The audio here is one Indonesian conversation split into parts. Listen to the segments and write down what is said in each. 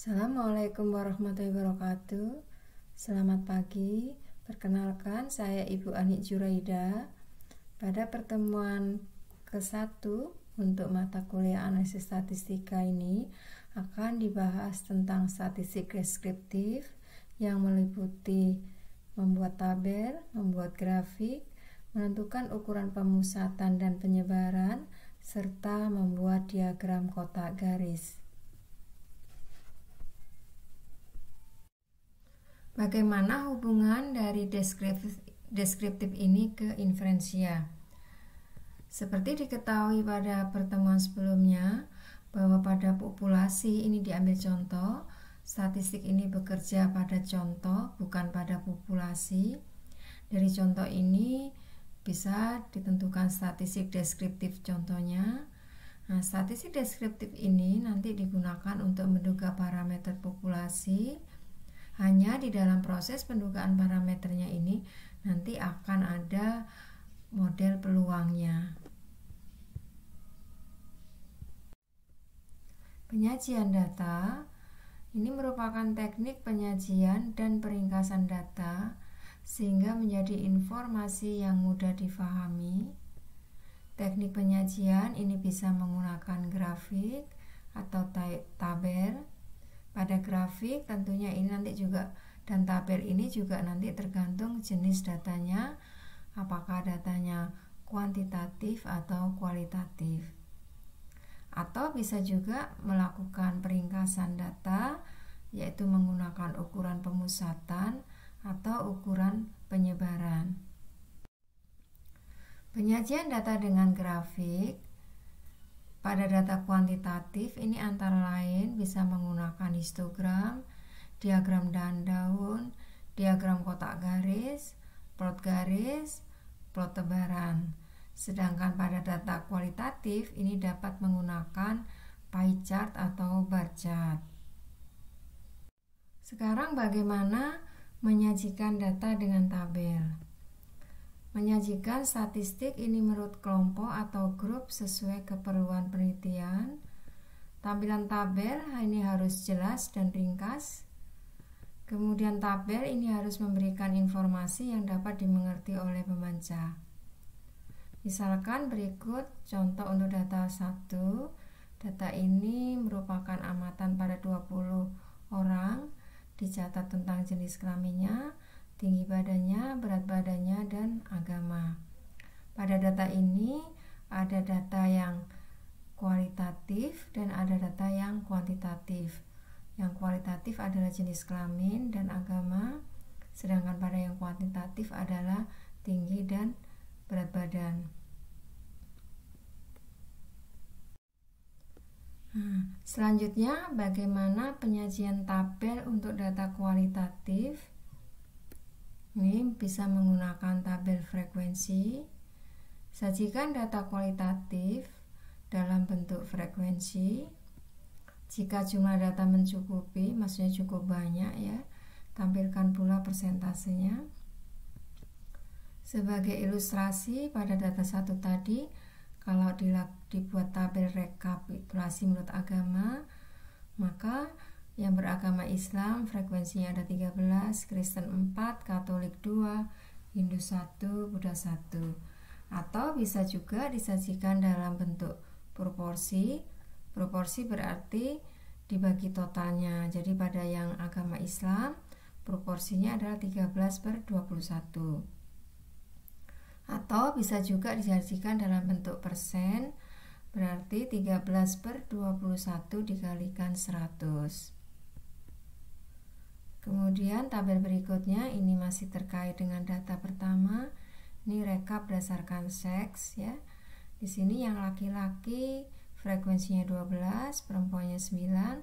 Assalamualaikum warahmatullahi wabarakatuh. Selamat pagi. Perkenalkan, saya Ibu Ani Juraida. Pada pertemuan ke-1 untuk mata kuliah analisis statistika ini akan dibahas tentang statistik deskriptif yang meliputi membuat tabel, membuat grafik, menentukan ukuran pemusatan dan penyebaran, serta membuat diagram kotak garis. Bagaimana hubungan dari deskriptif ini ke inferensia? Seperti diketahui pada pertemuan sebelumnya, bahwa pada populasi ini diambil contoh, statistik ini bekerja pada contoh, bukan pada populasi. Dari contoh ini bisa ditentukan statistik deskriptif contohnya. Nah, statistik deskriptif ini nanti digunakan untuk menduga parameter populasi. Hanya di dalam proses pendugaan parameternya ini nanti akan ada model peluangnya. Penyajian data ini merupakan teknik penyajian dan peringkasan data sehingga menjadi informasi yang mudah difahami. Teknik penyajian ini bisa menggunakan grafik atau tabel. Pada grafik tentunya ini nanti juga, dan tabel ini juga nanti tergantung jenis datanya, apakah datanya kuantitatif atau kualitatif. Atau bisa juga melakukan peringkasan data, yaitu menggunakan ukuran pemusatan atau ukuran penyebaran. Penyajian data dengan grafik pada data kuantitatif ini antara lain bisa menggunakan histogram, diagram daun, diagram kotak garis, plot tebaran. Sedangkan pada data kualitatif ini dapat menggunakan pie chart atau bar chart. Sekarang bagaimana menyajikan data dengan tabel? Menyajikan statistik ini menurut kelompok atau grup sesuai keperluan penelitian. Tampilan tabel ini harus jelas dan ringkas. Kemudian tabel ini harus memberikan informasi yang dapat dimengerti oleh pembaca. Misalkan berikut contoh untuk data 1. Data ini merupakan amatan pada 20 orang. Dicatat tentang jenis kelaminnya, tinggi badannya, berat badannya, dan agama. Pada data ini ada data yang kualitatif dan ada data yang kuantitatif. Yang kualitatif adalah jenis kelamin dan agama, sedangkan pada yang kuantitatif adalah tinggi dan berat badan. Selanjutnya, bagaimana penyajian tabel untuk data kualitatif? Ini bisa menggunakan tabel frekuensi. Sajikan data kualitatif dalam bentuk frekuensi. Jika jumlah data mencukupi, maksudnya cukup banyak ya, tampilkan pula persentasenya. Sebagai ilustrasi pada data 1 tadi, kalau dibuat tabel rekapitulasi menurut agama, maka yang beragama Islam frekuensinya ada 13, Kristen 4, Katolik 2, Hindu 1, Buddha 1. Atau bisa juga disajikan dalam bentuk proporsi. Proporsi berarti dibagi totalnya. Jadi pada yang agama Islam proporsinya adalah 13/21. Atau bisa juga disajikan dalam bentuk persen, berarti 13/21 dikalikan 100. Kemudian tabel berikutnya ini masih terkait dengan data pertama. Ini rekap berdasarkan seks ya. Di sini yang laki-laki frekuensinya 12, perempuannya 9,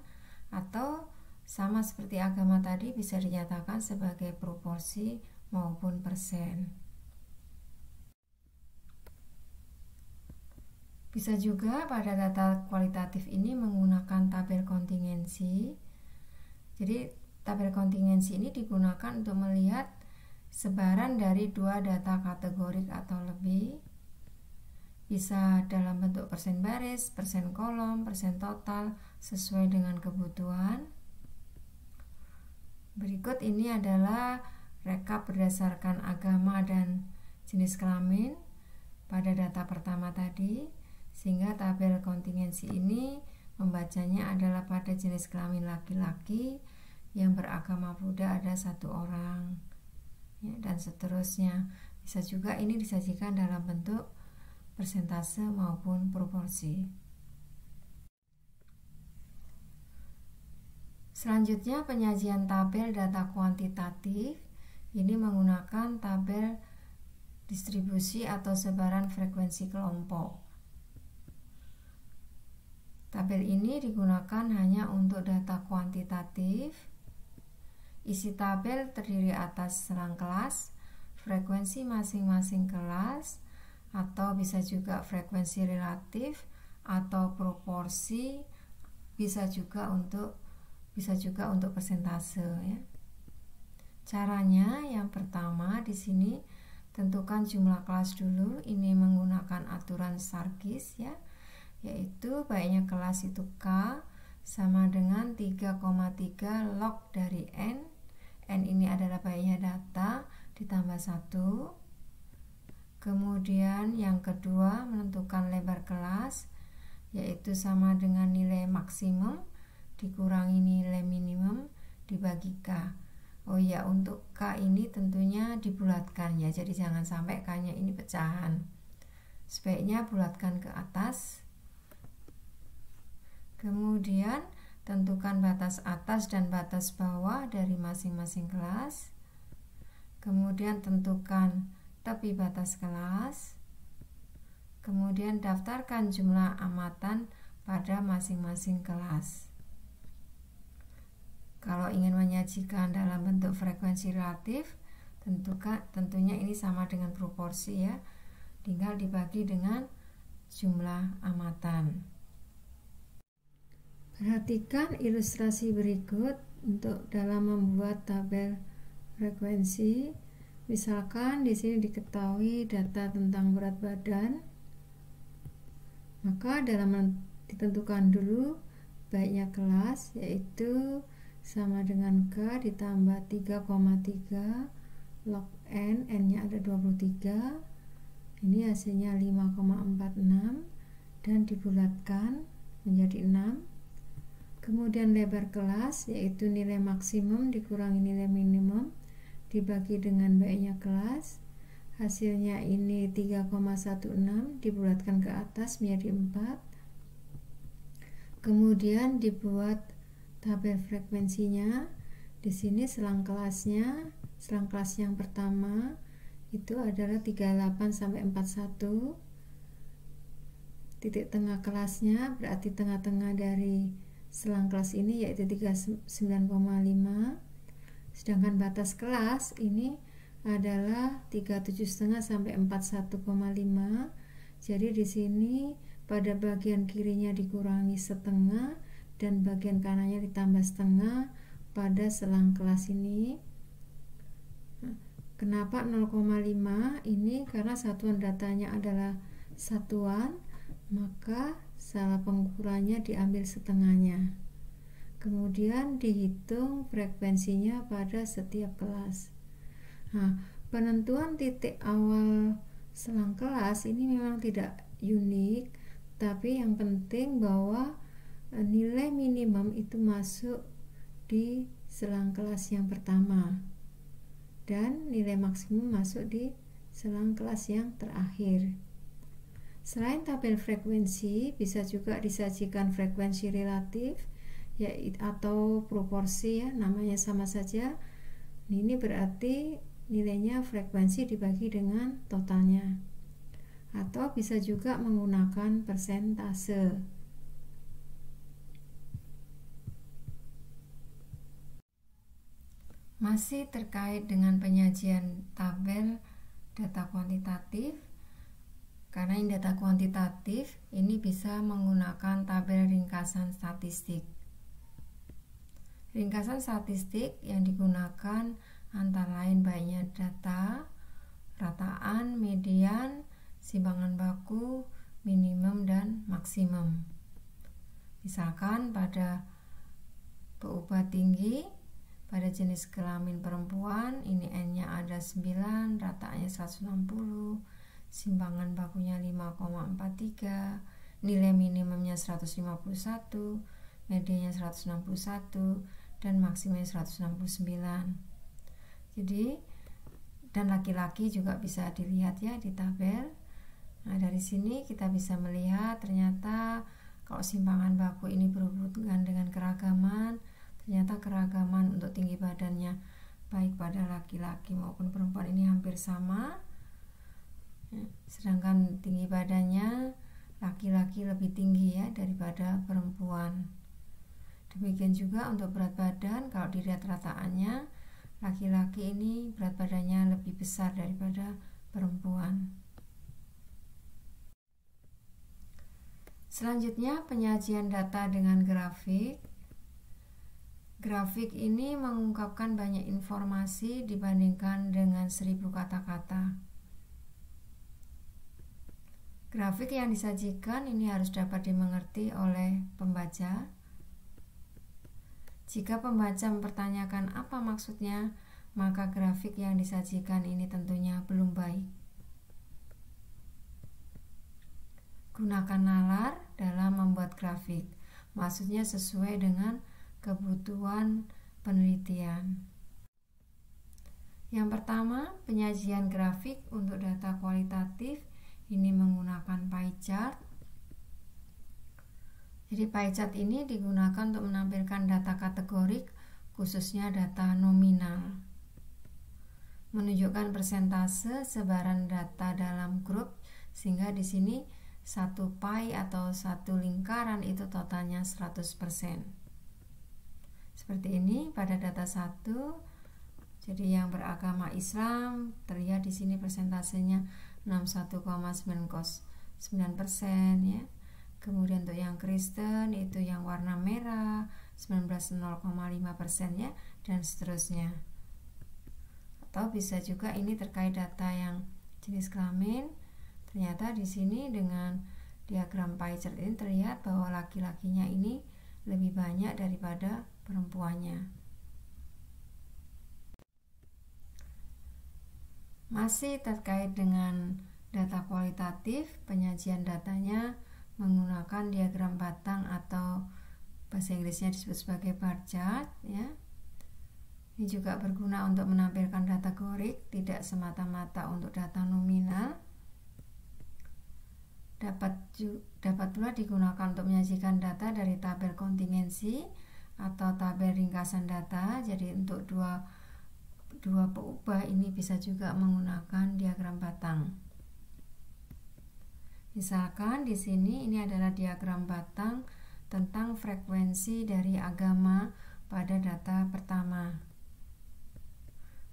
atau sama seperti agama tadi bisa dinyatakan sebagai proporsi maupun persen. Bisa juga pada data kualitatif ini menggunakan tabel kontingensi. Jadi tabel kontingensi ini digunakan untuk melihat sebaran dari 2 data kategorik atau lebih. Bisa dalam bentuk persen baris, persen kolom, persen total sesuai dengan kebutuhan. Berikut ini adalah rekap berdasarkan agama dan jenis kelamin pada data pertama tadi, sehingga tabel kontingensi ini membacanya adalah pada jenis kelamin laki-laki yang beragama Buddha ada 1 orang, ya, dan seterusnya. Bisa juga ini disajikan dalam bentuk persentase maupun proporsi. Selanjutnya penyajian tabel data kuantitatif ini menggunakan tabel distribusi atau sebaran frekuensi kelompok. Tabel ini digunakan hanya untuk data kuantitatif. Isi tabel terdiri atas selang kelas, frekuensi masing-masing kelas, atau bisa juga frekuensi relatif atau proporsi, bisa juga untuk persentase, ya. Caranya yang pertama di sini tentukan jumlah kelas dulu. Ini menggunakan aturan Sarkis, ya, yaitu baiknya kelas itu K sama dengan 3,3 log dari N. N ini adalah baiknya data ditambah 1. Kemudian yang kedua menentukan lebar kelas, yaitu sama dengan nilai maksimum dikurangi nilai minimum dibagi K. Oh ya, untuk K ini tentunya dibulatkan, ya, jadi jangan sampai K-nya ini pecahan. Sebaiknya bulatkan ke atas. Kemudian tentukan batas atas dan batas bawah dari masing-masing kelas. Kemudian tentukan tepi batas kelas. Kemudian daftarkan jumlah amatan pada masing-masing kelas. Kalau ingin menyajikan dalam bentuk frekuensi relatif, tentunya ini sama dengan proporsi, ya. Tinggal dibagi dengan jumlah amatan. Perhatikan ilustrasi berikut untuk dalam membuat tabel frekuensi. Misalkan di sini diketahui data tentang berat badan, maka dalam ditentukan dulu baiknya kelas, yaitu sama dengan K ditambah 3,3 log N, N-nya ada 23, ini hasilnya 5,46 dan dibulatkan menjadi 6. Kemudian lebar kelas, yaitu nilai maksimum dikurangi nilai minimum dibagi dengan baiknya kelas, hasilnya ini 3,16 dibulatkan ke atas menjadi 4. Kemudian dibuat tabel frekuensinya. Di sini selang kelas yang pertama itu adalah 38 sampai 41. Titik tengah kelasnya berarti tengah-tengah dari selang kelas ini yaitu 39,5. Sedangkan batas kelas ini adalah 37,5 sampai 41,5. Jadi di sini pada bagian kirinya dikurangi setengah dan bagian kanannya ditambah setengah pada selang kelas ini. Kenapa 0,5? Ini karena satuan datanya adalah satuan, maka salah pengukurannya diambil setengahnya. Kemudian dihitung frekuensinya pada setiap kelas. Nah, penentuan titik awal selang kelas ini memang tidak unik, tapi yang penting bahwa nilai minimum itu masuk di selang kelas yang pertama dan nilai maksimum masuk di selang kelas yang terakhir. Selain tabel frekuensi, bisa juga disajikan frekuensi relatif atau proporsi, ya, namanya sama saja. Ini berarti nilainya frekuensi dibagi dengan totalnya. Atau bisa juga menggunakan persentase. Masih terkait dengan penyajian tabel data kuantitatif, karena ini data kuantitatif, ini bisa menggunakan tabel ringkasan statistik. Ringkasan statistik yang digunakan antara lain baiknya data, rataan, median, simpangan baku, minimum, dan maksimum. Misalkan pada PU tinggi pada jenis kelamin perempuan ini N-nya ada 9, rataannya 160, simpangan bakunya 5,43, nilai minimumnya 151, medianya 161, dan maksimumnya 169. Jadi dan laki-laki juga bisa dilihat ya di tabel. Nah, dari sini kita bisa melihat ternyata kalau simpangan baku ini berhubungan dengan keragaman, ternyata keragaman untuk tinggi badannya baik pada laki-laki maupun perempuan ini hampir sama. Sedangkan tinggi badannya laki-laki lebih tinggi ya daripada perempuan. Demikian juga untuk berat badan, kalau dilihat rataannya laki-laki ini berat badannya lebih besar daripada perempuan. Selanjutnya penyajian data dengan grafik. Grafik ini mengungkapkan banyak informasi dibandingkan dengan 1000 kata-kata. Grafik yang disajikan ini harus dapat dimengerti oleh pembaca. Jika pembaca mempertanyakan apa maksudnya, maka grafik yang disajikan ini tentunya belum baik. Gunakan nalar dalam membuat grafik, maksudnya sesuai dengan kebutuhan penelitian. Yang pertama, penyajian grafik untuk data kualitatif ini menggunakan pie chart. Jadi pie chart ini digunakan untuk menampilkan data kategorik, khususnya data nominal. Menunjukkan persentase sebaran data dalam grup, sehingga di sini satu pie atau satu lingkaran itu totalnya 100%. Seperti ini pada data 1. Jadi yang beragama Islam terlihat di sini persentasenya 61,9% ya. Kemudian untuk yang Kristen itu yang warna merah 19,05% ya, dan seterusnya. Atau bisa juga ini terkait data yang jenis kelamin. Ternyata di sini dengan diagram pie chart ini terlihat bahwa laki-lakinya ini lebih banyak daripada perempuannya. Masih terkait dengan data kualitatif, penyajian datanya menggunakan diagram batang atau bahasa Inggrisnya disebut sebagai bar chart ya. Ini juga berguna untuk menampilkan data kategorik, tidak semata-mata untuk data nominal. Dapat pula digunakan untuk menyajikan data dari tabel kontingensi atau tabel ringkasan data. Jadi untuk dua peubah ini bisa juga menggunakan diagram batang. Misalkan di sini ini adalah diagram batang tentang frekuensi dari agama pada data pertama.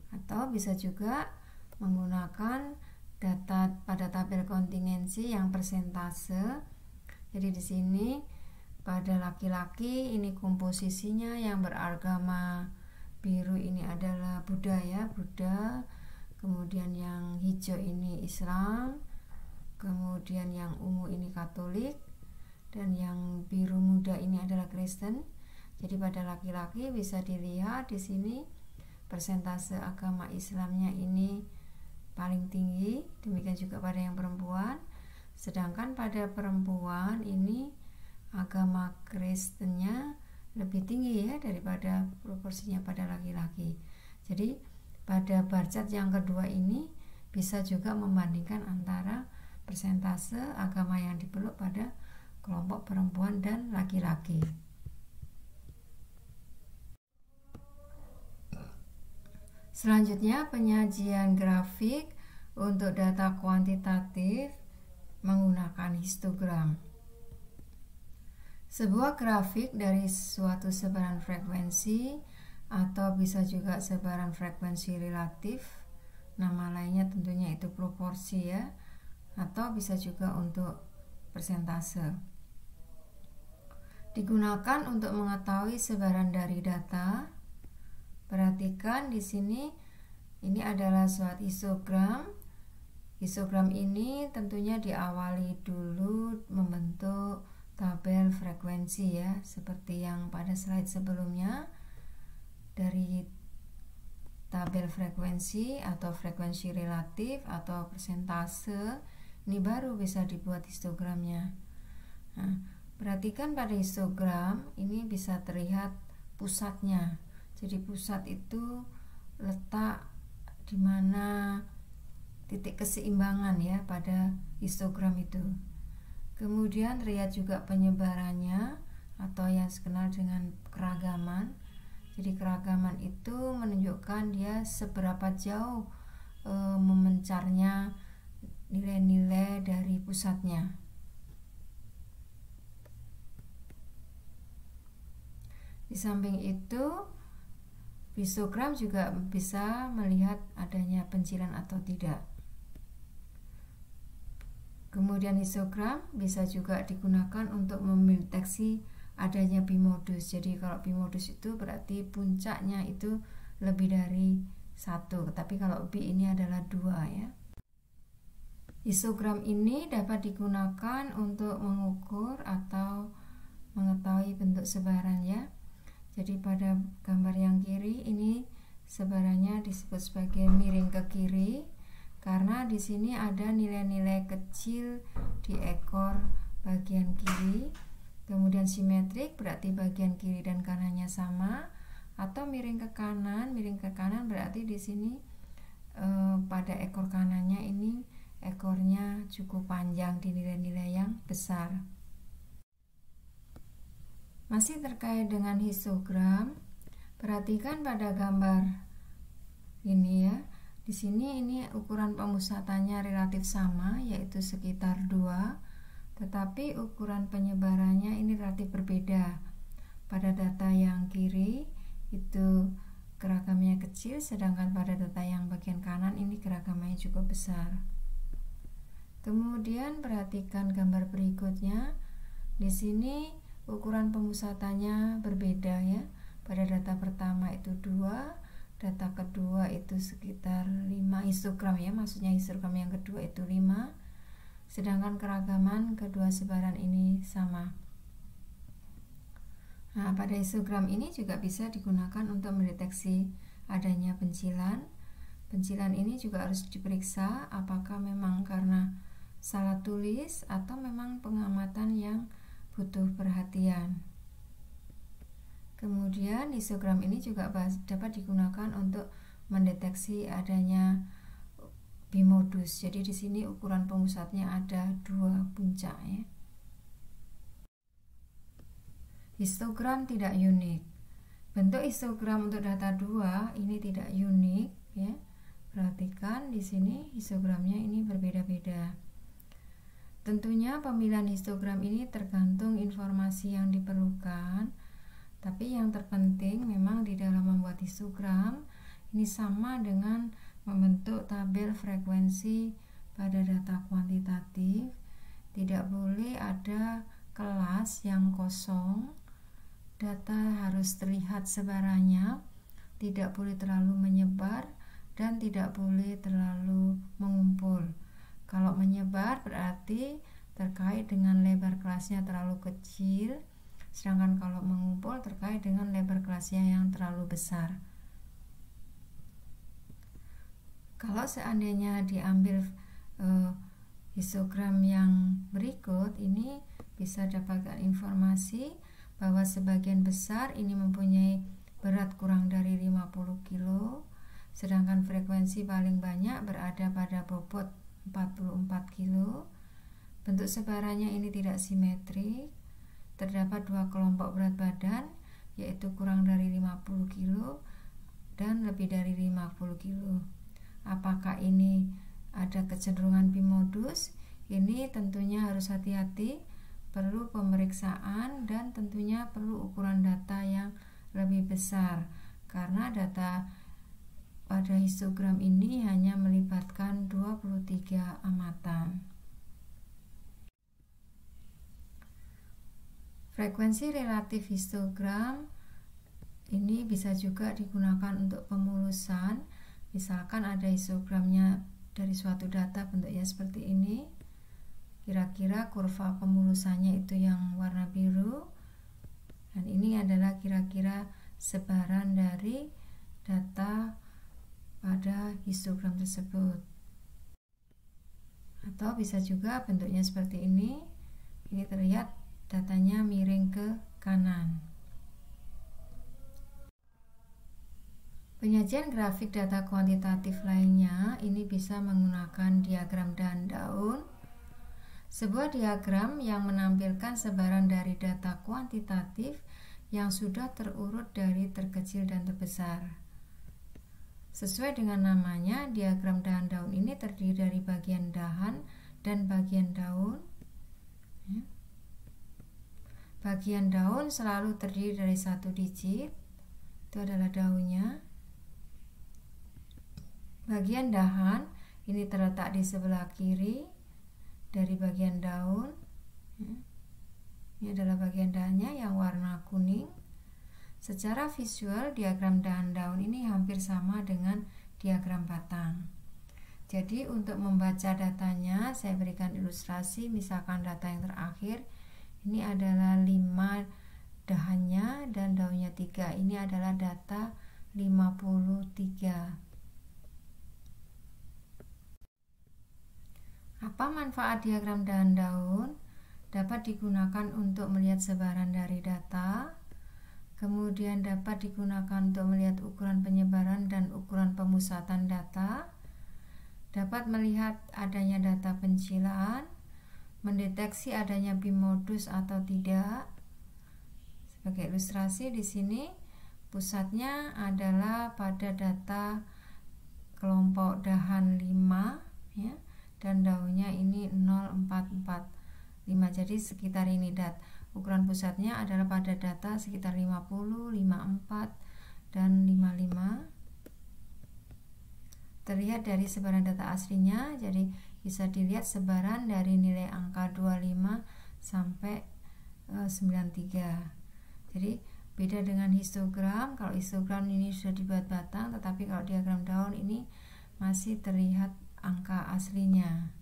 Atau bisa juga menggunakan data pada tabel kontingensi yang persentase. Jadi di sini pada laki-laki ini komposisinya yang beragama biru ini adalah Buddha ya, Buddha. Kemudian yang hijau ini Islam. Kemudian yang ungu ini Katolik, dan yang biru muda ini adalah Kristen. Jadi pada laki-laki bisa dilihat di sini persentase agama Islamnya ini paling tinggi, demikian juga pada yang perempuan. Sedangkan pada perempuan ini agama Kristennya lebih tinggi ya daripada proporsinya pada laki-laki. Jadi pada bar chart yang kedua ini bisa juga membandingkan antara persentase agama yang dipeluk pada kelompok perempuan dan laki-laki. Selanjutnya penyajian grafik untuk data kuantitatif menggunakan histogram. Sebuah grafik dari suatu sebaran frekuensi atau bisa juga sebaran frekuensi relatif, nama lainnya tentunya itu proporsi ya, atau bisa juga untuk persentase. Digunakan untuk mengetahui sebaran dari data. Perhatikan di sini ini adalah suatu histogram. Histogram ini tentunya diawali dulu membentuk tabel frekuensi ya, seperti yang pada slide sebelumnya. dari tabel frekuensi atau frekuensi relatif atau persentase, ini baru bisa dibuat histogramnya. Nah, perhatikan pada histogram ini bisa terlihat pusatnya. Jadi pusat itu letak di mana titik keseimbangan ya pada histogram itu. Kemudian lihat juga penyebarannya atau yang dikenal dengan keragaman. Jadi keragaman itu menunjukkan dia seberapa jauh memencarnya nilai-nilai dari pusatnya. Di samping itu, histogram juga bisa melihat adanya pencilan atau tidak. Kemudian histogram bisa juga digunakan untuk mendeteksi adanya bimodus. Jadi kalau bimodus itu berarti puncaknya itu lebih dari 1, tapi kalau B ini adalah 2 ya. Histogram ini dapat digunakan untuk mengukur atau mengetahui bentuk sebaran ya. Jadi pada gambar yang kiri ini sebarannya disebut sebagai miring ke kiri karena di sini ada nilai-nilai kecil di ekor bagian kiri. Kemudian simetrik berarti bagian kiri dan kanannya sama, atau miring ke kanan. Miring ke kanan berarti di sini pada ekor kanannya ini ekornya cukup panjang di nilai-nilai yang besar. Masih terkait dengan histogram, perhatikan pada gambar ini ya. Di sini ini ukuran pemusatannya relatif sama, yaitu sekitar 2. Tetapi ukuran penyebarannya ini relatif berbeda. Pada data yang kiri itu geragamnya kecil, sedangkan pada data yang bagian kanan ini geragamnya cukup besar. Kemudian perhatikan gambar berikutnya. Di sini ukuran pemusatannya berbeda ya. Pada data pertama itu 2, data kedua itu sekitar 5 histogram ya, maksudnya histogram yang kedua itu 5. Sedangkan keragaman kedua sebaran ini sama. Nah, pada histogram ini juga bisa digunakan untuk mendeteksi adanya pencilan. Pencilan ini juga harus diperiksa apakah memang karena salah tulis atau memang pengamatan yang butuh perhatian. Kemudian histogram ini juga dapat digunakan untuk mendeteksi adanya bimodus. Jadi di sini ukuran pemusatnya ada 2 puncak ya. Histogram tidak unik. Bentuk histogram untuk data 2 ini tidak unik ya. Perhatikan di sini histogramnya ini berbeda-beda. Tentunya pemilihan histogram ini tergantung informasi yang diperlukan. Tapi yang terpenting memang di dalam membuat histogram ini sama dengan membentuk tabel frekuensi pada data kuantitatif. Tidak boleh ada kelas yang kosong. Data harus terlihat sebarannya, tidak boleh terlalu menyebar dan tidak boleh terlalu mengumpul. Kalau menyebar berarti terkait dengan lebar kelasnya terlalu kecil, sedangkan kalau mengumpul terkait dengan lebar kelasnya yang terlalu besar. Kalau seandainya diambil histogram yang berikut, ini bisa dapatkan informasi bahwa sebagian besar ini mempunyai berat kurang dari 50 kg, sedangkan frekuensi paling banyak berada pada bobot 44 kg. Bentuk sebarannya ini tidak simetrik. Terdapat 2 kelompok berat badan, yaitu kurang dari 50 kg dan lebih dari 50 kg. Apakah ini ada kecenderungan bimodus? Ini tentunya harus hati-hati, perlu pemeriksaan dan tentunya perlu ukuran data yang lebih besar karena data pada histogram ini hanya melibatkan 23 amatan. Frekuensi relatif histogram ini bisa juga digunakan untuk pemulusan. Misalkan ada histogramnya dari suatu data bentuknya seperti ini, kira-kira kurva pemulusannya itu yang warna biru, dan ini adalah kira-kira sebaran dari data pada histogram tersebut. Atau bisa juga bentuknya seperti ini. Ini terlihat datanya miring ke kanan. Penyajian grafik data kuantitatif lainnya ini bisa menggunakan diagram dahan daun. Sebuah diagram yang menampilkan sebaran dari data kuantitatif yang sudah terurut dari terkecil dan terbesar. Sesuai dengan namanya, diagram dahan daun ini terdiri dari bagian dahan dan bagian daun. Bagian daun selalu terdiri dari satu digit, itu adalah daunnya. Bagian dahan ini terletak di sebelah kiri dari bagian daun. Ini adalah bagian dahannya yang warna kuning. Secara visual, diagram dahan daun ini hampir sama dengan diagram batang. Jadi untuk membaca datanya, saya berikan ilustrasi. Misalkan data yang terakhir ini adalah 5 dahannya dan daunnya 3. Ini adalah data 53. Apa manfaat diagram dahan daun? Dapat digunakan untuk melihat sebaran dari data, kemudian dapat digunakan untuk melihat ukuran penyebaran dan ukuran pemusatan data, dapat melihat adanya data pencilaan, mendeteksi adanya bimodus atau tidak. Sebagai ilustrasi di sini pusatnya adalah pada data kelompok dahan 5 ya. Dan daunnya ini 0,445, jadi sekitar ini ukuran pusatnya adalah pada data sekitar 50, 54 dan 55. Terlihat dari sebaran data aslinya, jadi bisa dilihat sebaran dari nilai angka 25 sampai 93. Jadi beda dengan histogram. Kalau histogram ini sudah dibuat batang, tetapi kalau diagram daun ini masih terlihat angka aslinya.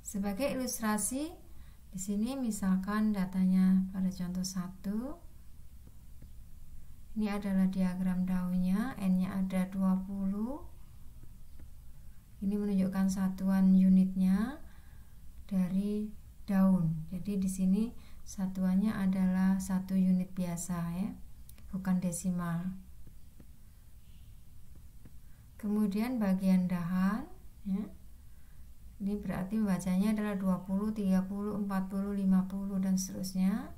Sebagai ilustrasi, di sini misalkan datanya pada contoh 1. Ini adalah diagram daunnya, N-nya ada 20. Ini menunjukkan satuan unitnya dari daun. Jadi di sini satuannya adalah 1 unit biasa ya, bukan desimal. Kemudian bagian dahan ya, ini berarti bacanya adalah 20, 30, 40, 50 dan seterusnya.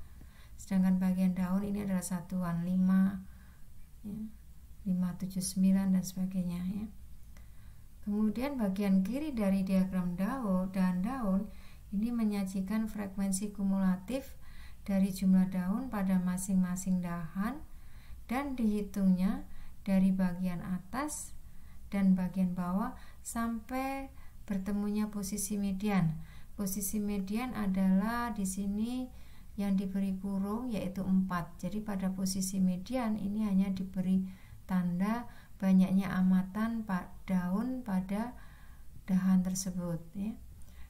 Sedangkan bagian daun ini adalah satuan 5 ya, 579 dan sebagainya ya. Kemudian bagian kiri dari diagram dahan daun ini menyajikan frekuensi kumulatif dari jumlah daun pada masing-masing dahan dan dihitungnya dari bagian atas dan bagian bawah sampai bertemunya posisi median. Posisi median adalah di sini yang diberi kurung yaitu 4. Jadi pada posisi median ini hanya diberi tanda banyaknya amatan daun pada dahan tersebut ya.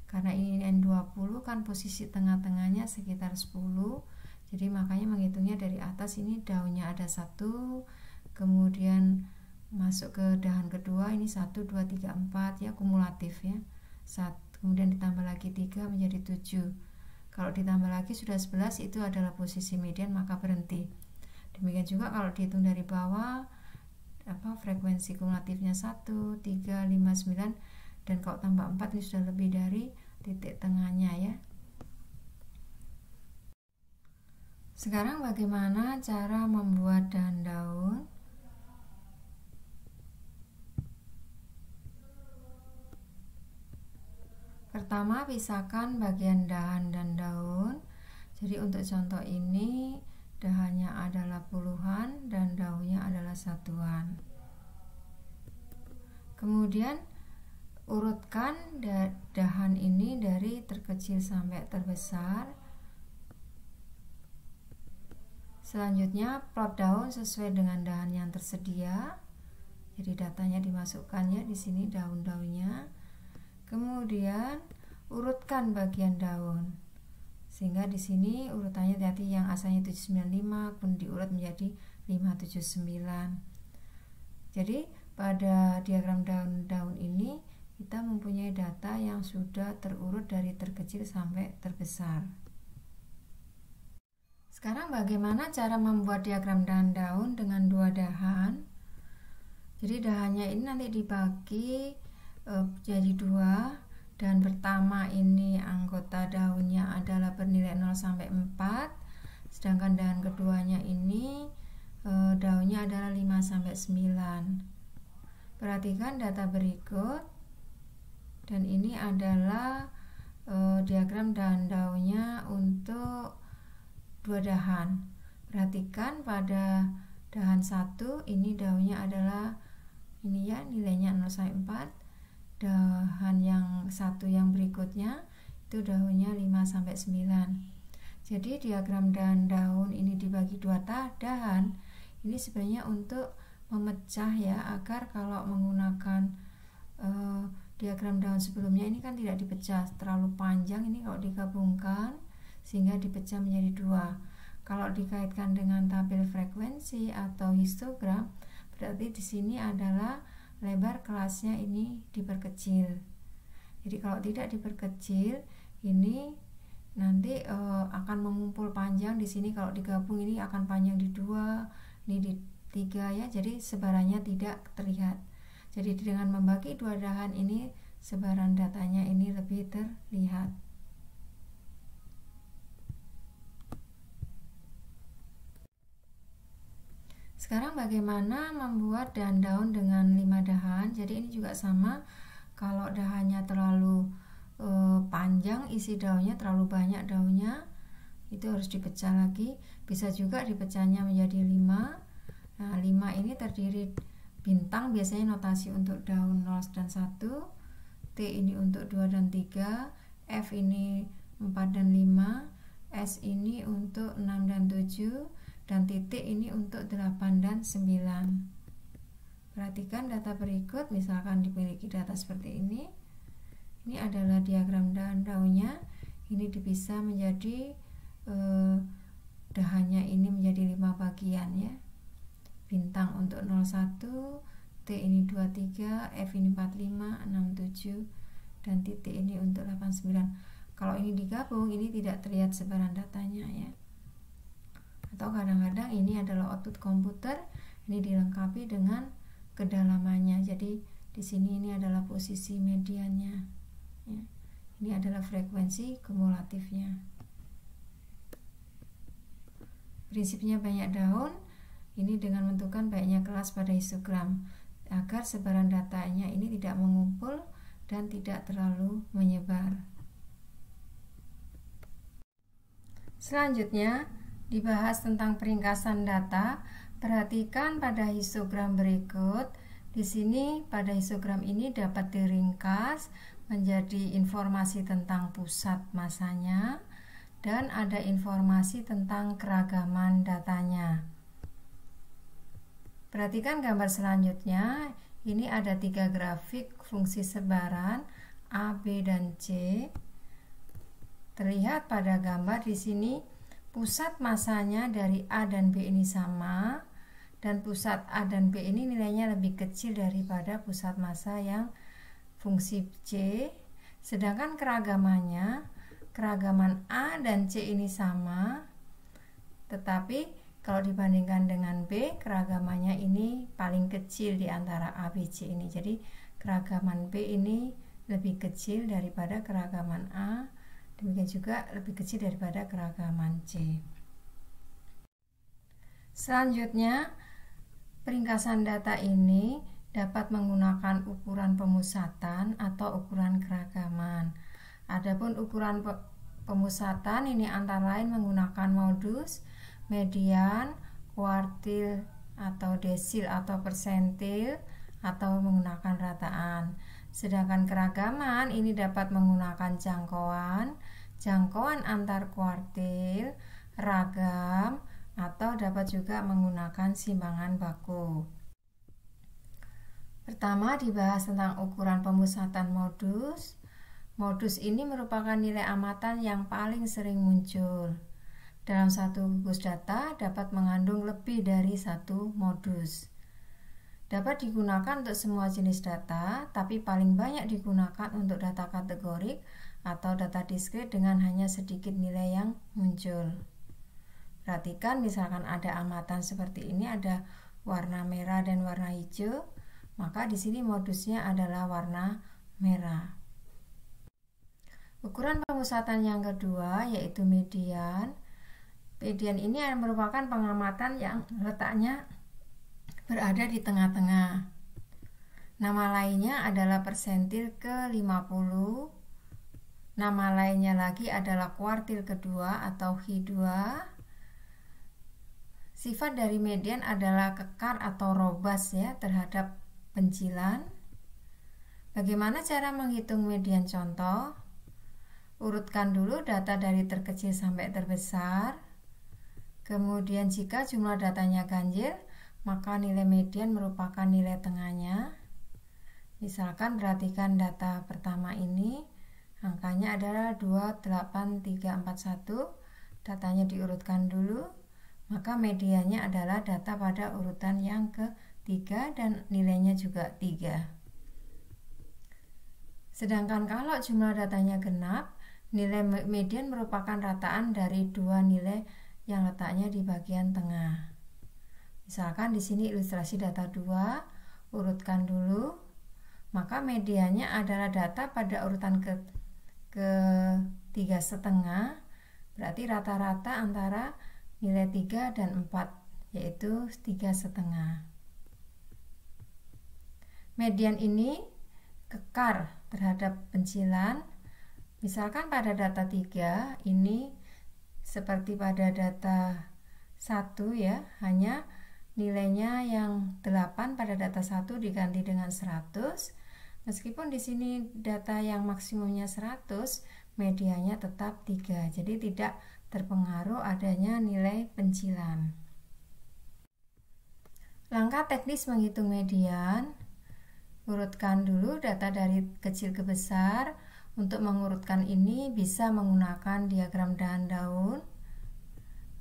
Karena ini N20 kan posisi tengah-tengahnya sekitar 10. Jadi makanya menghitungnya dari atas, ini daunnya ada 1, kemudian masuk ke dahan kedua ini 1, 2, 3, 4 ya, kumulatif ya. Kemudian ditambah lagi 3 menjadi 7. Kalau ditambah lagi sudah 11, itu adalah posisi median, maka berhenti. Demikian juga kalau dihitung dari bawah, frekuensi kumulatifnya 1, 3, 5, 9, dan kalau tambah 4 ini sudah lebih dari titik tengahnya ya. Sekarang bagaimana cara membuat dahan daun? Pertama, pisahkan bagian dahan dan daun. Jadi untuk contoh ini dahannya adalah puluhan dan daunnya adalah satuan. Kemudian urutkan dahan ini dari terkecil sampai terbesar. Selanjutnya plot daun sesuai dengan dahan yang tersedia. Jadi datanya dimasukkan ya di sini daun-daunnya. Kemudian urutkan bagian daun Sehingga di sini urutannya tadi yang asalnya 795 pun diurut menjadi 579. Jadi pada diagram daun-daun ini kita mempunyai data yang sudah terurut dari terkecil sampai terbesar. Sekarang bagaimana cara membuat diagram daun dengan dua dahan? Jadi dahannya ini nanti dibagi jadi dua. Dan pertama ini anggota daunnya adalah bernilai 0 sampai 4, sedangkan dahan keduanya ini daunnya adalah 5 sampai 9. Perhatikan data berikut, dan ini adalah diagram daun-daunnya untuk dua dahan. Perhatikan pada dahan 1 ini daunnya adalah ini ya, nilainya 0 sampai 4. Dahan yang satu yang berikutnya itu daunnya 5 sampai 9. Jadi diagram daun ini dibagi dua dahan ini sebenarnya untuk memecah ya, agar kalau menggunakan diagram daun sebelumnya ini kan tidak dipecah, terlalu panjang, ini kalau digabungkan sehingga dipecah menjadi dua. Kalau dikaitkan dengan tabel frekuensi atau histogram, berarti di sini adalah lebar kelasnya ini diperkecil. Jadi kalau tidak diperkecil, ini nanti akan mengumpul panjang di sini. Kalau digabung ini akan panjang di 2, ini di 3 ya. Jadi sebarannya tidak terlihat. Jadi dengan membagi dua dahan ini, sebaran datanya ini lebih terlihat. Sekarang bagaimana membuat daun dengan 5 dahan? Jadi ini juga sama. Kalau dahannya terlalu panjang, isi daunnya terlalu banyak daunnya, itu harus dipecah lagi. Bisa juga dipecahnya menjadi 5. Nah, 5 ini terdiri bintang, biasanya notasi untuk daun 0 dan 1, T ini untuk 2 dan 3, F ini 4 dan 5, S ini untuk 6 dan 7, dan titik ini untuk 8 dan 9. Perhatikan data berikut, misalkan dimiliki data seperti ini. Ini adalah diagram daunnya. Ini dipisah menjadi dahannya ini menjadi 5 bagian ya. Bintang untuk 01, T ini 23, F ini 45, 67, dan titik ini untuk 89. Kalau ini digabung, ini tidak terlihat sebaran datanya ya. Atau kadang-kadang ini adalah output komputer, ini dilengkapi dengan kedalamannya. Jadi di sini ini adalah posisi mediannya ya. Ini adalah frekuensi kumulatifnya. Prinsipnya banyak daun ini dengan menentukan banyaknya kelas pada histogram agar sebaran datanya ini tidak mengumpul dan tidak terlalu menyebar. Selanjutnya dibahas tentang peringkasan data. Perhatikan pada histogram berikut. Di sini pada histogram ini dapat diringkas menjadi informasi tentang pusat masanya dan ada informasi tentang keragaman datanya. Perhatikan gambar selanjutnya. Ini ada 3 grafik fungsi sebaran A, B, dan C. Terlihat pada gambar di sini pusat masanya dari A dan B ini sama, dan pusat A dan B ini nilainya lebih kecil daripada pusat massa yang fungsi C. Sedangkan keragaman A dan C ini sama, tetapi kalau dibandingkan dengan B, keragamannya ini paling kecil di antara A, B, C ini. Jadi keragaman B ini lebih kecil daripada keragaman A, demikian juga lebih kecil daripada keragaman C. Selanjutnya, peringkasan data ini dapat menggunakan ukuran pemusatan atau ukuran keragaman. Adapun ukuran pemusatan ini antara lain menggunakan modus, median, kuartil atau desil atau persentil, atau menggunakan rataan. Sedangkan keragaman ini dapat menggunakan jangkauan antar kuartil, ragam, atau dapat juga menggunakan simbangan baku. Pertama dibahas tentang ukuran pemusatan modus. Modus ini merupakan nilai amatan yang paling sering muncul. Dalam satu gugus data dapat mengandung lebih dari satu modus. Dapat digunakan untuk semua jenis data, tapi paling banyak digunakan untuk data kategorik atau data diskrit dengan hanya sedikit nilai yang muncul. Perhatikan misalkan ada amatan seperti ini, ada warna merah dan warna hijau, maka di sini modusnya adalah warna merah. Ukuran pemusatan yang kedua yaitu median. Median ini merupakan pengamatan yang letaknya berada di tengah-tengah. Nama lainnya adalah persentil ke-50. Nama lainnya lagi adalah kuartil kedua atau H2. Sifat dari median adalah kekar atau robust ya terhadap pencilan. Bagaimana cara menghitung median contoh? Urutkan dulu data dari terkecil sampai terbesar. Kemudian jika jumlah datanya ganjil, maka nilai median merupakan nilai tengahnya. Misalkan perhatikan data pertama ini, angkanya adalah 28341. Datanya diurutkan dulu, maka mediannya adalah data pada urutan yang ketiga dan nilainya juga 3. Sedangkan kalau jumlah datanya genap, nilai median merupakan rataan dari dua nilai yang letaknya di bagian tengah. Misalkan di sini ilustrasi data 2, urutkan dulu, maka mediannya adalah data pada urutan ke 3,5, berarti rata-rata antara nilai 3 dan 4, yaitu 3,5. Median ini kekar terhadap pencilan. Misalkan pada data 3 ini seperti pada data 1 ya, hanya nilainya yang 8 pada data 1 diganti dengan 100. Meskipun di sini data yang maksimumnya 100, medianya tetap 3. Jadi tidak terpengaruh adanya nilai pencilan. Langkah teknis menghitung median. Urutkan dulu data dari kecil ke besar. Untuk mengurutkan ini bisa menggunakan diagram daun.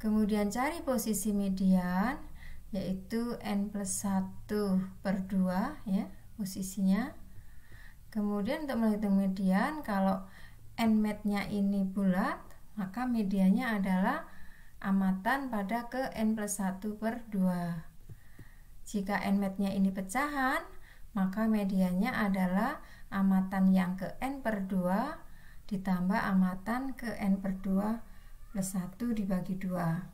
Kemudian cari posisi median, yaitu n+1/2 ya posisinya. Kemudian untuk menghitung median, kalau nmat-nya ini bulat, maka mediannya adalah amatan pada ke n+1/2. Jika nmat-nya ini pecahan, maka mediannya adalah amatan yang ke n/2 ditambah amatan ke n/2 plus 1 dibagi 2.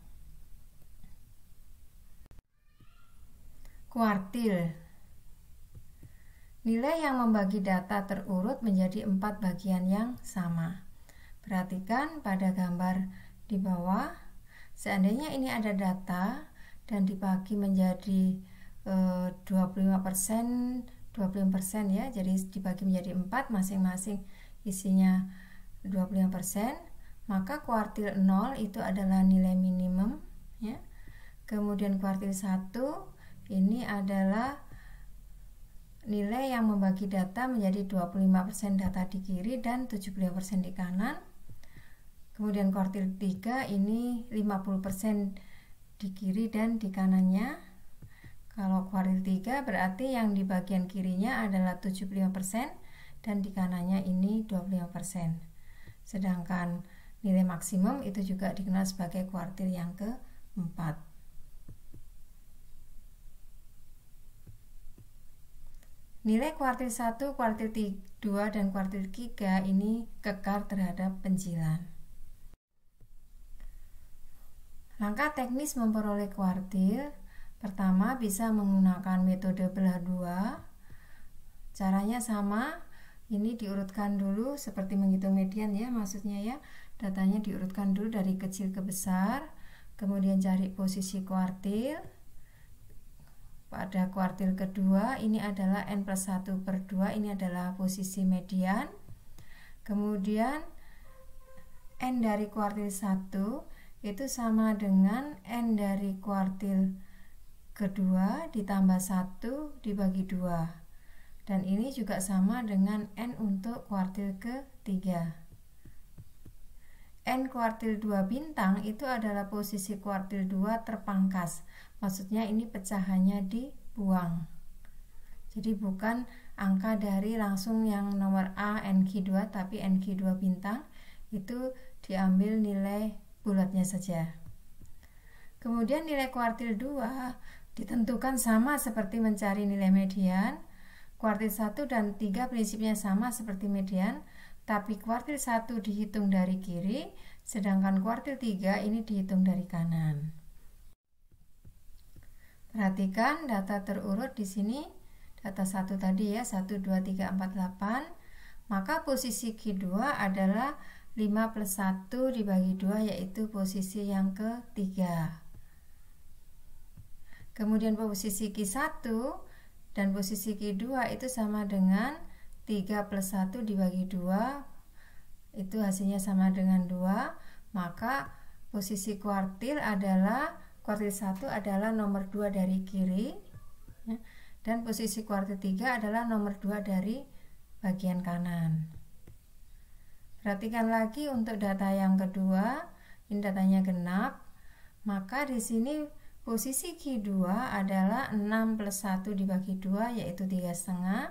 Kuartil. Nilai yang membagi data terurut menjadi 4 bagian yang sama. Perhatikan pada gambar di bawah. Seandainya ini ada data dan dibagi menjadi 25% ya, jadi dibagi menjadi 4, masing-masing isinya 25%, maka kuartil 0 itu adalah nilai minimum ya. Kemudian kuartil 1 ini adalah nilai yang membagi data menjadi 25% data di kiri dan 75% di kanan. Kemudian kuartil 3 ini 50% di kiri dan di kanannya. Kalau kuartil 3 berarti yang di bagian kirinya adalah 75% dan di kanannya ini 25%. Sedangkan nilai maksimum itu juga dikenal sebagai kuartil yang keempat. Nilai kuartil 1, kuartil 2, dan kuartil 3 ini kekar terhadap pencilan. Langkah teknis memperoleh kuartil. Pertama, bisa menggunakan metode belah 2. Caranya sama, ini diurutkan dulu seperti menghitung median ya, maksudnya ya, datanya diurutkan dulu dari kecil ke besar, kemudian cari posisi kuartil. Pada kuartil kedua ini adalah n+1/2, ini adalah posisi median. Kemudian n dari kuartil 1 itu sama dengan n dari kuartil kedua ditambah 1 dibagi 2. Dan ini juga sama dengan N untuk kuartil ketiga. N kuartil 2 bintang itu adalah posisi kuartil 2 terpangkas. Maksudnya ini pecahannya dibuang. Jadi bukan angka dari langsung yang nomor A NQ2, tapi NQ2 bintang itu diambil nilai bulatnya saja. Kemudian nilai kuartil 2 ditentukan sama seperti mencari nilai median. Kuartil 1 dan 3 prinsipnya sama seperti median, tapi kuartil 1 dihitung dari kiri, sedangkan kuartil 3 ini dihitung dari kanan. Perhatikan data terurut di sini, data 1 tadi ya, 1, 2, 3, 4, 8. Maka posisi Q2 adalah 5 plus 1 dibagi 2, yaitu posisi yang ketiga. Kemudian posisi Q1 dan posisi Q2 itu sama dengan 3 plus 1 dibagi 2, itu hasilnya sama dengan 2. Maka posisi kuartil 1 adalah nomor 2 dari kiri, dan posisi kuartil 3 adalah nomor 2 dari bagian kanan. Perhatikan lagi untuk data yang kedua, ini datanya genap, maka di sini posisi Q2 adalah 6 plus 1 dibagi 2, yaitu 3,5,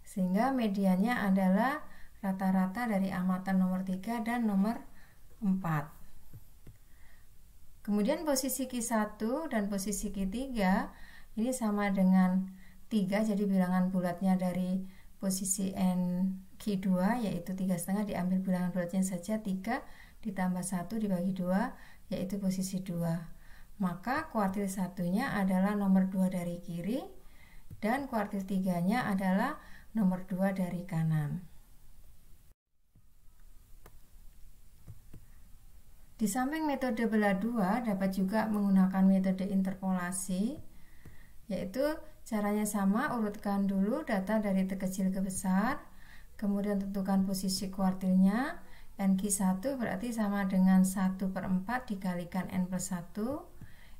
sehingga mediannya adalah rata-rata dari amatan nomor 3 dan nomor 4. Kemudian posisi Q1 dan posisi Q3 ini sama dengan 3, jadi bilangan bulatnya dari posisi NQ2 yaitu 3,5 diambil bilangan bulatnya saja, 3 ditambah 1 dibagi 2, yaitu posisi 2. Maka kuartil 1-nya adalah nomor 2 dari kiri, dan kuartil 3-nya adalah nomor 2 dari kanan. Di samping metode belah 2 dapat juga menggunakan metode interpolasi, yaitu caranya sama, urutkan dulu data dari terkecil ke besar, kemudian tentukan posisi kuartilnya. NQ1 berarti sama dengan 1/4 dikalikan N plus 1,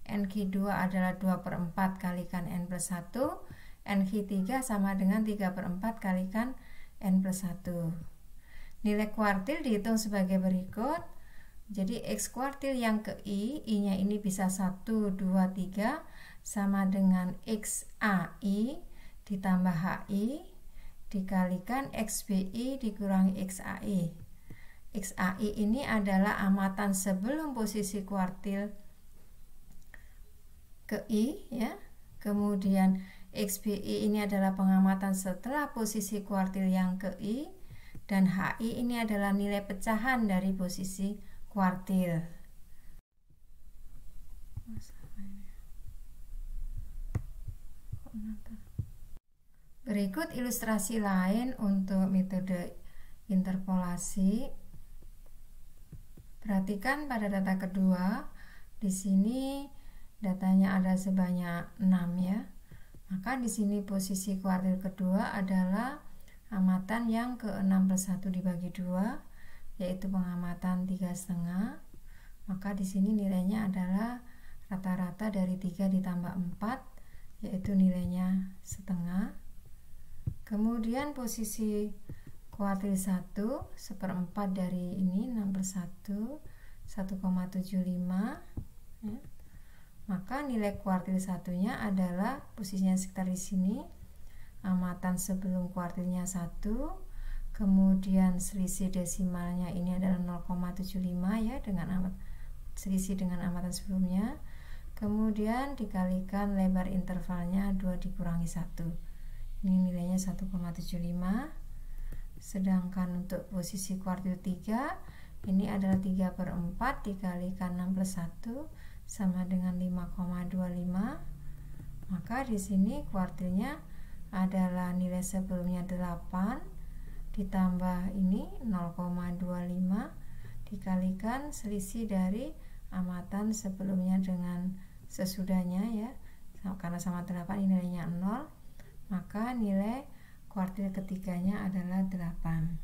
NQ2 adalah 2/4 kalikan N plus 1, NQ3 sama dengan 3/4 kalikan N plus 1. Nilai kuartil dihitung sebagai berikut. Jadi X kuartil yang ke I-nya ini bisa 1, 2, 3 sama dengan XAI ditambah HI dikalikan XBI dikurangi XAI. XAI ini adalah amatan sebelum posisi kuartil ke I ya. Kemudian XBI ini adalah pengamatan setelah posisi kuartil yang ke I, dan HI ini adalah nilai pecahan dari posisi kuartil. Berikut ilustrasi lain untuk metode interpolasi. Perhatikan pada data kedua, di sini datanya ada sebanyak 6 ya. Maka di sini posisi kuartil kedua adalah amatan yang ke-6 plus 1 dibagi 2, yaitu pengamatan 3,5. Maka di sini nilainya adalah rata-rata dari 3 ditambah 4, yaitu nilainya setengah. Kemudian posisi kuartil 1 1/4 dari ini 6 plus 1 1,75 ya. Maka nilai kuartil 1-nya adalah posisinya sekitar di sini, amatan sebelum kuartilnya 1, kemudian selisih desimalnya ini adalah 0,75 ya, dengan selisih dengan amatan sebelumnya, kemudian dikalikan lebar intervalnya 2 dikurangi 1, ini nilainya 1,75. Sedangkan untuk posisi kuartil 3 ini adalah 3/4 dikalikan 6 plus 1 sama dengan 5,25. Maka di sini kuartilnya adalah nilai sebelumnya 8 ditambah ini 0,25 dikalikan selisih dari amatan sebelumnya dengan sesudahnya ya. Karena sama 8 ini nilainya 0, maka nilai kuartil ketiganya adalah 8.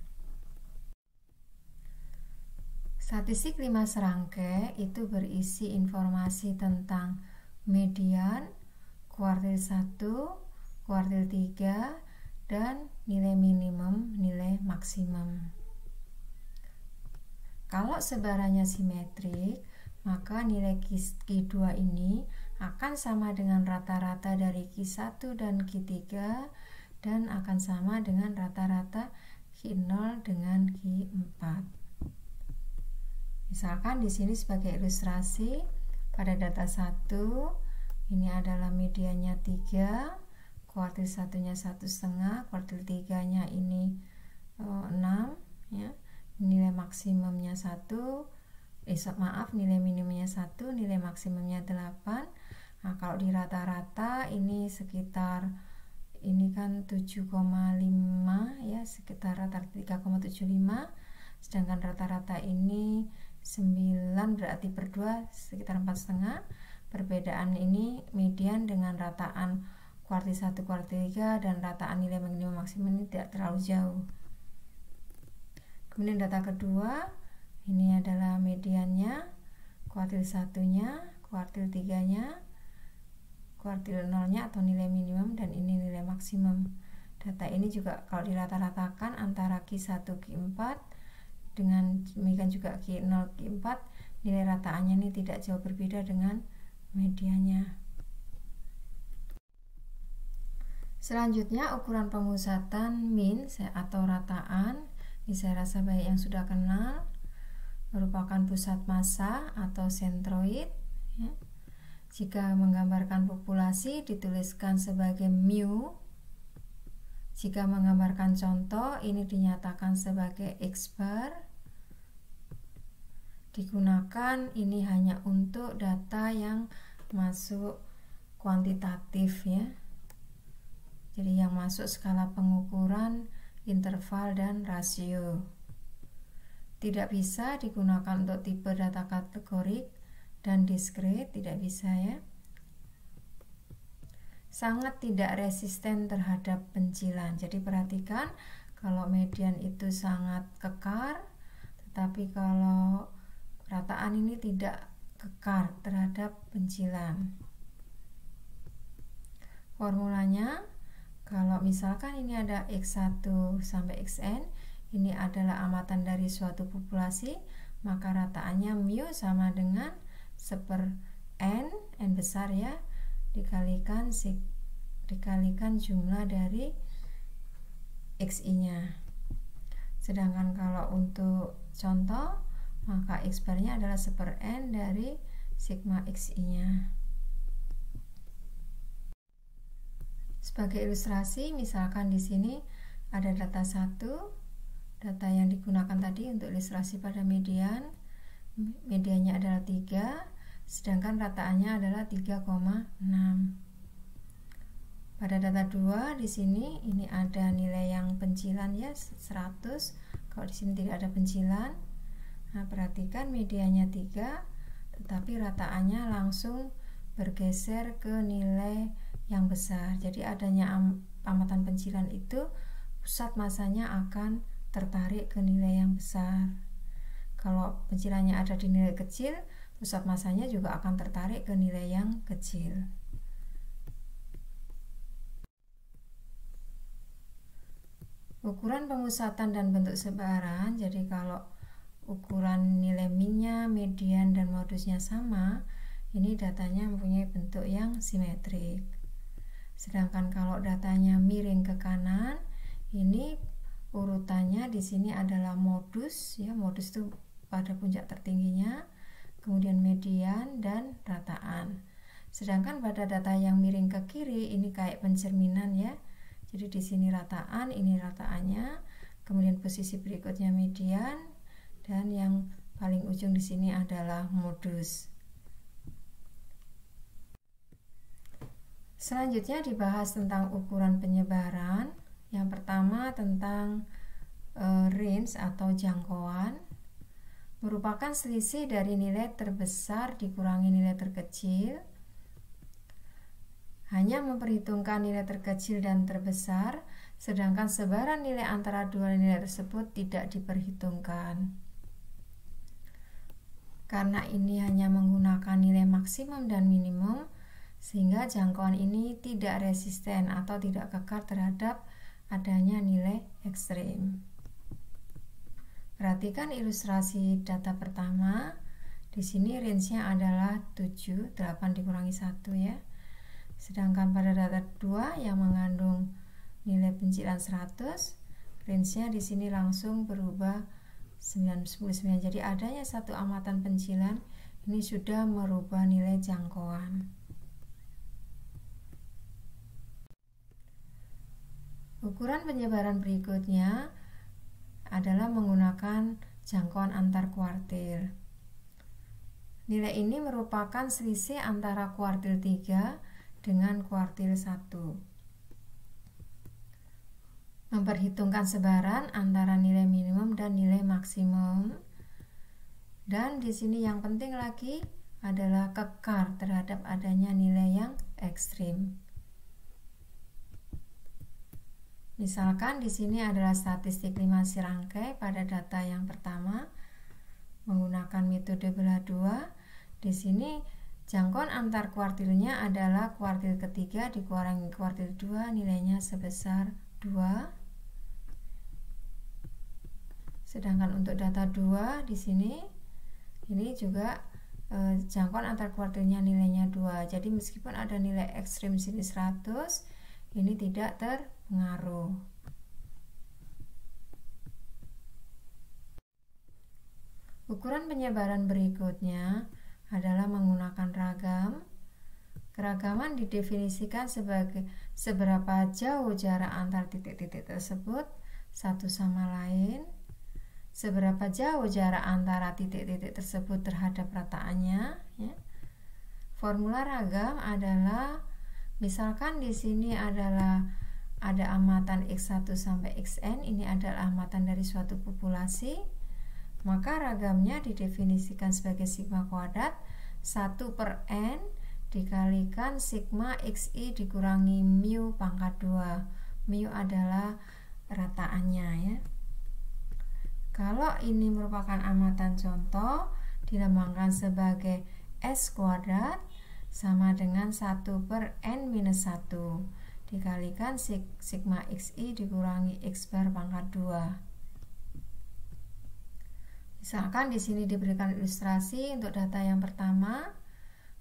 Statistik 5 serangkai itu berisi informasi tentang median, kuartil 1, kuartil 3, dan nilai minimum, nilai maksimum. Kalau sebarannya simetrik, maka nilai Q2 ini akan sama dengan rata-rata dari Q1 dan Q3 dan akan sama dengan rata-rata Q0 dengan Q4. Misalkan di sini sebagai ilustrasi, pada data 1 ini adalah mediannya 3, kuartil 1-nya 1,5, kuartil 3-nya ini 6 ya. Nilai maksimumnya 1, nilai minimumnya 1, nilai maksimumnya 8. Nah, kalau di rata-rata ini sekitar, ini kan 7,5 ya, sekitar rata-rata 3,75, sedangkan rata-rata ini 9, berarti per 2 sekitar 4,5. Perbedaan ini median dengan rataan kuartil 1, kuartil 3 dan rataan nilai minimum maksimum ini tidak terlalu jauh. Kemudian data kedua, ini adalah mediannya, kuartil 1-nya, kuartil 3-nya, kuartil 0-nya atau nilai minimum, dan ini nilai maksimum. Data ini juga kalau dirata-ratakan antara Q1, Q4 dengan demikian juga Q0, Q4, nilai rataannya ini tidak jauh berbeda dengan mediannya. Selanjutnya ukuran pemusatan min atau rataan. Ini saya rasa banyak yang sudah kenal, merupakan pusat massa atau sentroid ya. Jika menggambarkan populasi dituliskan sebagai mu. Jika menggambarkan contoh ini dinyatakan sebagai X bar. Digunakan ini hanya untuk data yang masuk kuantitatif ya. Jadi yang masuk skala pengukuran, interval, dan rasio. Tidak bisa digunakan untuk tipe data kategorik dan diskrit, tidak bisa ya. Sangat tidak resisten terhadap pencilan. Jadi perhatikan, kalau median itu sangat kekar, tetapi kalau rataan ini tidak kekar terhadap pencilan. Formulanya, kalau misalkan ini ada X1 sampai Xn, ini adalah amatan dari suatu populasi, maka rataannya mu sama dengan 1/n, n besar ya, dikalikan jumlah dari xi-nya. Sedangkan kalau untuk contoh, maka X bar-nya adalah 1/n dari sigma xi-nya. Sebagai ilustrasi, misalkan di sini ada data 1, data yang digunakan tadi untuk ilustrasi pada median. Mediannya adalah 3, sedangkan rataannya adalah 3,6. Pada data 2 di sini ini ada nilai yang pencilan ya, 100. Kalau di sini tidak ada pencilan. Nah, perhatikan mediannya 3, tetapi rataannya langsung bergeser ke nilai yang besar. Jadi adanya amatan pencilan itu pusat massanya akan tertarik ke nilai yang besar. Kalau pencilannya ada di nilai kecil, pusat massanya juga akan tertarik ke nilai yang kecil. Ukuran pemusatan dan bentuk sebaran. Jadi kalau ukuran nilai min-nya, median, dan modusnya sama, ini datanya mempunyai bentuk yang simetrik. Sedangkan kalau datanya miring ke kanan, ini urutannya di sini adalah modus ya, modus itu pada puncak tertingginya, kemudian median dan rataan. Sedangkan pada data yang miring ke kiri ini kayak pencerminan ya. Jadi di sini rataan, ini rataannya, kemudian posisi berikutnya median, dan yang paling ujung di sini adalah modus. Selanjutnya dibahas tentang ukuran penyebaran. Yang pertama tentang range atau jangkauan, merupakan selisih dari nilai terbesar dikurangi nilai terkecil. Hanya memperhitungkan nilai terkecil dan terbesar, sedangkan sebaran nilai antara dua nilai tersebut tidak diperhitungkan. Karena ini hanya menggunakan nilai maksimum dan minimum, sehingga jangkauan ini tidak resisten atau tidak kekar terhadap adanya nilai ekstrim. Perhatikan ilustrasi data pertama. Di sini range-nya adalah 7, 8 dikurangi 1 ya. Sedangkan pada data 2 yang mengandung nilai pencilan 100, range-nya di sini langsung berubah 99. Jadi adanya satu amatan pencilan ini sudah merubah nilai jangkauan. Ukuran penyebaran berikutnya adalah menggunakan jangkauan antar kuartil. Nilai ini merupakan selisih antara kuartil 3 dengan kuartil 1. Memperhitungkan sebaran antara nilai minimum dan nilai maksimum. Dan di sini yang penting lagi adalah kekar terhadap adanya nilai yang ekstrim. Misalkan di sini adalah statistik 5 serangkai pada data yang pertama menggunakan metode belah 2. Di sini jangkauan antar kuartilnya adalah kuartil ketiga dikurangi kuartil 2, nilainya sebesar 2. Sedangkan untuk data 2 di sini ini juga jangkauan antar kuartilnya nilainya 2. Jadi meskipun ada nilai ekstrim sini 100, ini tidak terpengaruh. Ukuran penyebaran berikutnya adalah menggunakan ragam. Keragaman didefinisikan sebagai seberapa jauh jarak antar titik-titik tersebut satu sama lain, seberapa jauh jarak antara titik-titik tersebut terhadap rataannya. Ya. Formula ragam adalah, misalkan di sini adalah ada amatan x1 sampai xn, ini adalah amatan dari suatu populasi. Maka ragamnya didefinisikan sebagai sigma kuadrat 1/n dikalikan sigma xi dikurangi mu pangkat 2. Mu adalah rataannya ya. Kalau ini merupakan amatan contoh, dilambangkan sebagai s kuadrat sama dengan 1/n-1 dikalikan sigma xi dikurangi x bar pangkat 2. Misalkan di sini diberikan ilustrasi untuk data yang pertama,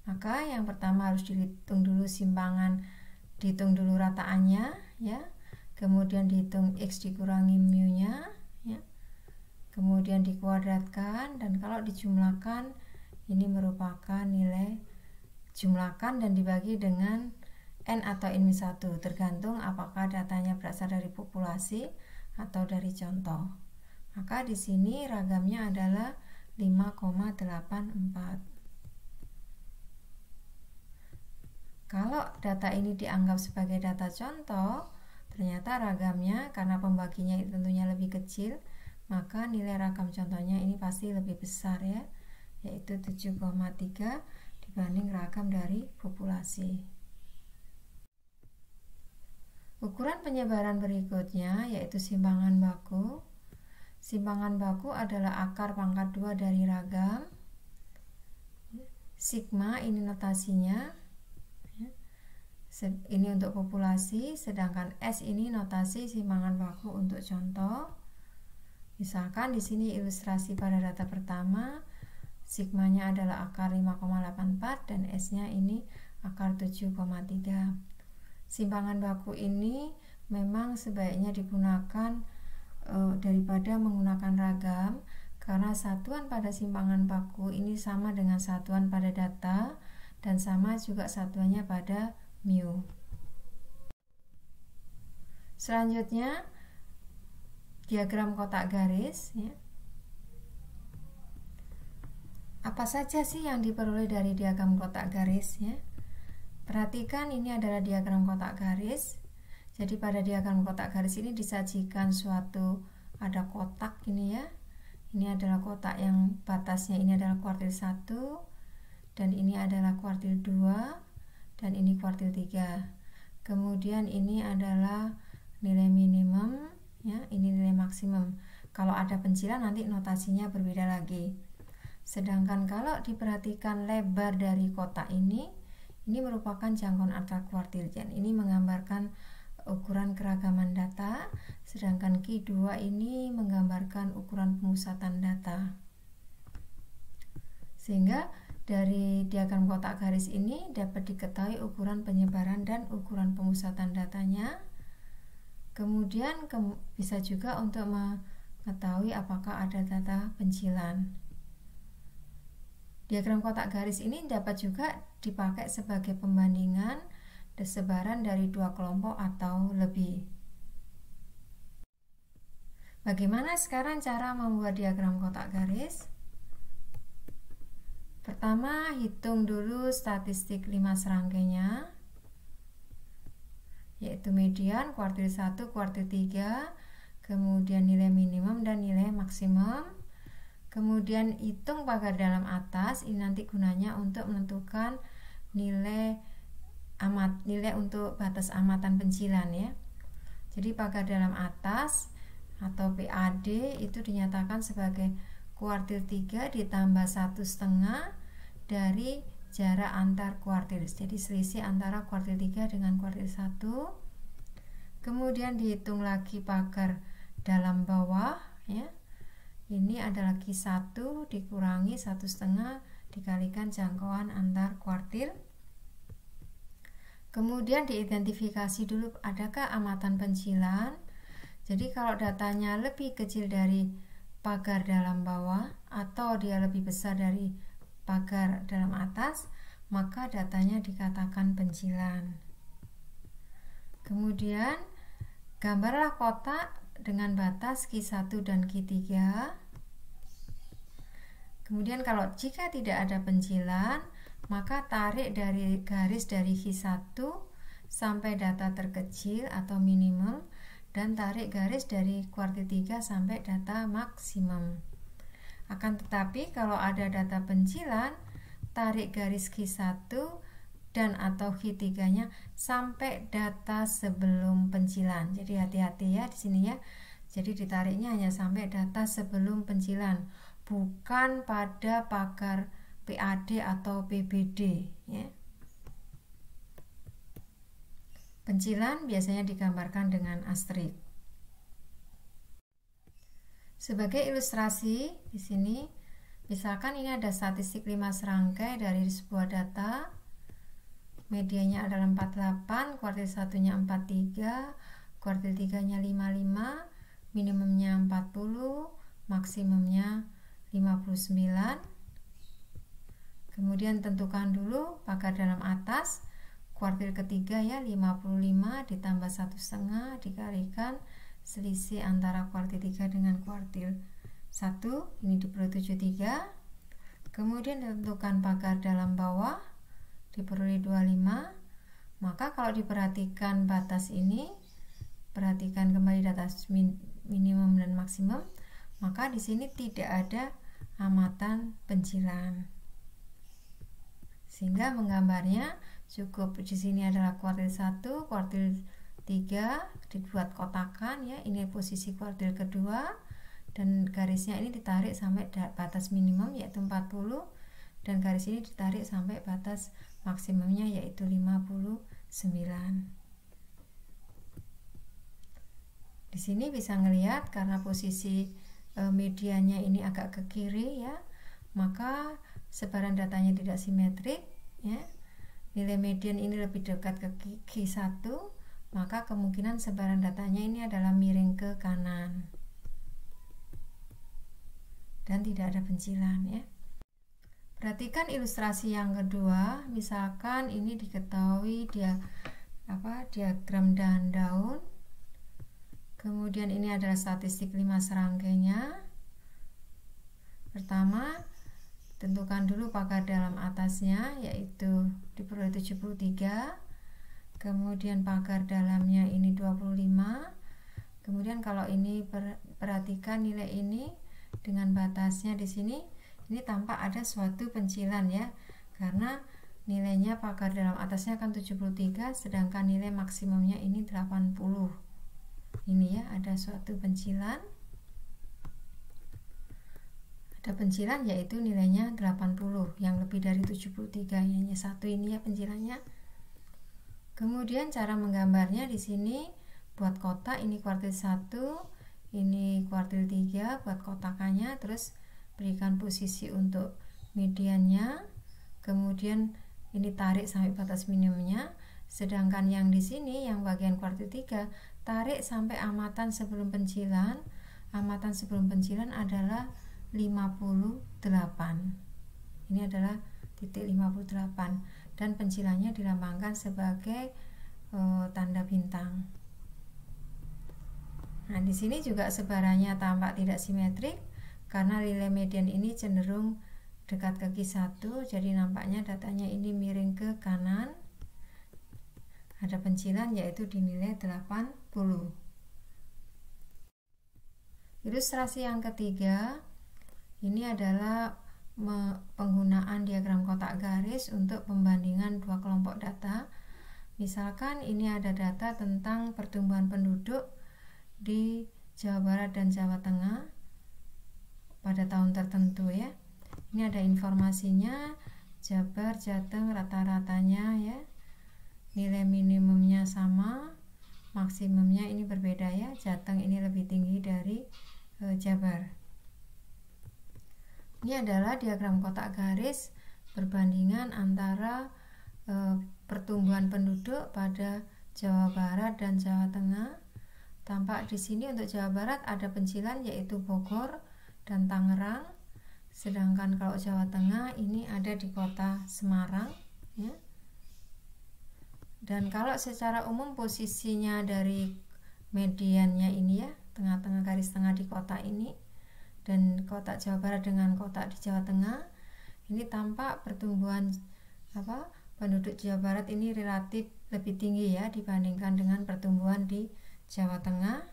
maka yang pertama harus dihitung dulu simpangan, dihitung dulu rataannya, ya. Kemudian dihitung x dikurangi mu-nya, ya. Kemudian dikuadratkan, dan kalau dijumlahkan ini merupakan nilai jumlahkan dan dibagi dengan n atau n-1, tergantung apakah datanya berasal dari populasi atau dari contoh. Maka di sini ragamnya adalah 5,84. Kalau data ini dianggap sebagai data contoh, ternyata ragamnya karena pembaginya tentunya lebih kecil, maka nilai ragam contohnya ini pasti lebih besar ya, yaitu 7,3 dibanding ragam dari populasi. Ukuran penyebaran berikutnya yaitu simpangan baku. Simpangan baku adalah akar pangkat 2 dari ragam. Sigma ini notasinya, ini untuk populasi, sedangkan S ini notasi simpangan baku untuk contoh. Misalkan di sini ilustrasi pada data pertama, sigmanya adalah akar 5,84 dan S-nya ini akar 7,3. Simpangan baku ini memang sebaiknya digunakan daripada menggunakan ragam, karena satuan pada simpangan baku ini sama dengan satuan pada data dan sama juga satuannya pada mu. Selanjutnya diagram kotak garis ya. Apa saja sih yang diperoleh dari diagram kotak garis ya? Perhatikan ini adalah diagram kotak garis. Jadi pada diagram kotak garis ini disajikan ada kotak ini ya. Ini adalah kotak yang batasnya ini adalah kuartil 1 dan ini adalah kuartil 2 dan ini kuartil 3. Kemudian ini adalah nilai minimum ya, ini nilai maksimum. Kalau ada pencilan nanti notasinya berbeda lagi. Sedangkan kalau diperhatikan lebar dari kotak ini ini merupakan jangkauan antar kuartil. Ini menggambarkan ukuran keragaman data, sedangkan Q2 ini menggambarkan ukuran pemusatan data. Sehingga dari diagram kotak garis ini dapat diketahui ukuran penyebaran dan ukuran pemusatan datanya. Kemudian bisa juga untuk mengetahui apakah ada data pencilan. Diagram kotak garis ini dapat juga dipakai sebagai pembandingan sebaran dari dua kelompok atau lebih. Bagaimana sekarang cara membuat diagram kotak garis? Pertama, hitung dulu statistik 5 serangkainya, yaitu median, kuartil 1, kuartil 3, kemudian nilai minimum dan nilai maksimum. Kemudian hitung pagar dalam atas, ini nanti gunanya untuk menentukan nilai untuk batas amatan pencilan ya. Jadi pagar dalam atas atau PAD itu dinyatakan sebagai kuartil 3 ditambah 1/2 dari jarak antar kuartil. Jadi selisih antara kuartil 3 dengan kuartil 1. Kemudian dihitung lagi pagar dalam bawah ya. Ini adalah Q1 dikurangi 1/2 dikalikan jangkauan antar kuartil. Kemudian diidentifikasi dulu adakah amatan pencilan. Jadi kalau datanya lebih kecil dari pagar dalam bawah atau dia lebih besar dari pagar dalam atas, maka datanya dikatakan pencilan. Kemudian gambarlah kotak dengan batas Q1 dan Q3. Kemudian kalau jika tidak ada pencilan, maka tarik dari garis dari Q1 sampai data terkecil atau minimum, dan tarik garis dari kuartil 3 sampai data maksimum. Akan tetapi kalau ada data pencilan, tarik garis Q1 dan atau Q3-nya sampai data sebelum pencilan. Jadi hati-hati ya di sini ya. Jadi ditariknya hanya sampai data sebelum pencilan, bukan pada pagar PAD atau PBD ya. Pencilan biasanya digambarkan dengan asterisk. Sebagai ilustrasi di sini, misalkan ini ada statistik 5 serangkai dari sebuah data. Medianya adalah 48, kuartil 1-nya 43, kuartil 3-nya 55, minimumnya 40, maksimumnya 59. Kemudian tentukan dulu pagar dalam atas. Kuartil ketiga ya 55 ditambah 1/2 dikalikan selisih antara kuartil 3 dengan kuartil 1, ini diperoleh 73. Kemudian ditentukan pagar dalam bawah diperoleh 25. Maka kalau diperhatikan batas ini, perhatikan kembali data minimum dan maksimum, maka di sini tidak ada amatan pencilan. Sehingga menggambarnya cukup di sini adalah kuartil 1, kuartil 3 dibuat kotakan ya, ini posisi kuartil kedua, dan garisnya ini ditarik sampai batas minimum yaitu 40, dan garis ini ditarik sampai batas maksimumnya yaitu 59. Di sini bisa ngelihat karena posisi mediannya ini agak ke kiri ya, maka sebaran datanya tidak simetrik ya. Nilai median ini lebih dekat ke Q1, maka kemungkinan sebaran datanya ini adalah miring ke kanan dan tidak ada pencilan ya. Perhatikan ilustrasi yang kedua, misalkan ini diketahui diagram daun. Kemudian ini adalah statistik 5 serangkainya. Pertama, tentukan dulu pagar dalam atasnya yaitu diperoleh 73. Kemudian pagar dalamnya ini 25. Kemudian kalau ini perhatikan nilai ini dengan batasnya di sini, ini tampak ada suatu pencilan ya, karena nilainya pagar dalam atasnya kan 73, sedangkan nilai maksimumnya ini 80. Ini ya, ada suatu pencilan. ada pencilan yaitu nilainya 80, yang lebih dari 73, hanya satu ini ya pencilannya. Kemudian cara menggambarnya di sini buat kotak, ini kuartil 1, ini kuartil 3, buat kotakannya, terus berikan posisi untuk mediannya, kemudian ini tarik sampai batas minimumnya. Sedangkan yang di sini yang bagian kuartil 3 tarik sampai amatan sebelum pencilan. Amatan sebelum pencilan adalah 58. Ini adalah titik 58 dan pencilannya dilambangkan sebagai tanda bintang. Nah, di sini juga sebarannya tampak tidak simetrik karena nilai median ini cenderung dekat ke Q1, jadi nampaknya datanya ini miring ke kanan. Ada pencilan yaitu di nilai 80. Ilustrasi yang ketiga, ini adalah penggunaan diagram kotak garis untuk pembandingan dua kelompok data. Misalkan ini ada data tentang pertumbuhan penduduk di Jawa Barat dan Jawa Tengah pada tahun tertentu ya. Ini ada informasinya, Jabar, Jateng rata-ratanya ya. Nilai minimumnya sama, maksimumnya ini berbeda ya. Jateng ini lebih tinggi dari Jabar. Ini adalah diagram kotak garis perbandingan antara pertumbuhan penduduk pada Jawa Barat dan Jawa Tengah. Tampak di sini untuk Jawa Barat ada pencilan yaitu Bogor dan Tangerang. Sedangkan kalau Jawa Tengah ini ada di kota Semarang ya. Dan kalau secara umum posisinya dari mediannya ini ya, tengah-tengah garis tengah di kota ini, dan kotak Jawa Barat dengan kotak di Jawa Tengah, ini tampak pertumbuhan penduduk Jawa Barat ini relatif lebih tinggi ya dibandingkan dengan pertumbuhan di Jawa Tengah.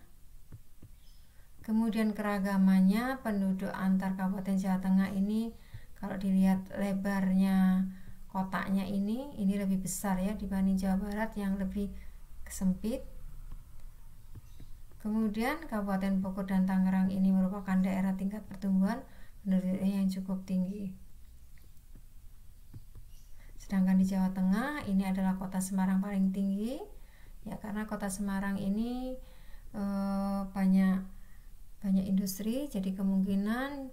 Kemudian keragamannya penduduk antar kabupaten Jawa Tengah ini kalau dilihat lebarnya kotaknya ini lebih besar ya dibanding Jawa Barat yang lebih sempit. Kemudian Kabupaten Bogor dan Tangerang ini merupakan daerah tingkat pertumbuhan penduduknya yang cukup tinggi. Sedangkan di Jawa Tengah ini adalah kota Semarang paling tinggi ya, karena kota Semarang ini banyak industri, jadi kemungkinan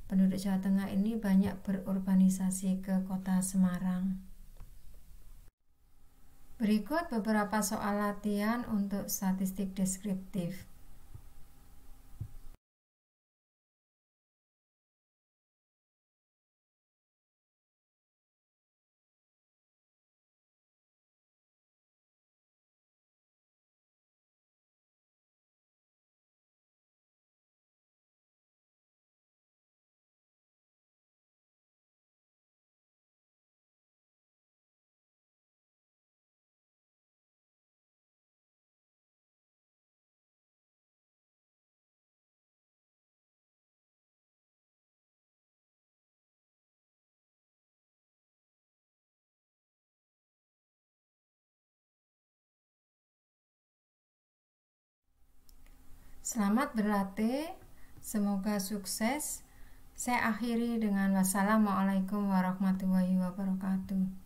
penduduk Jawa Tengah ini banyak berurbanisasi ke kota Semarang. Berikut beberapa soal latihan untuk statistik deskriptif. Selamat berlatih, semoga sukses. Saya akhiri dengan wassalamualaikum warahmatullahi wabarakatuh.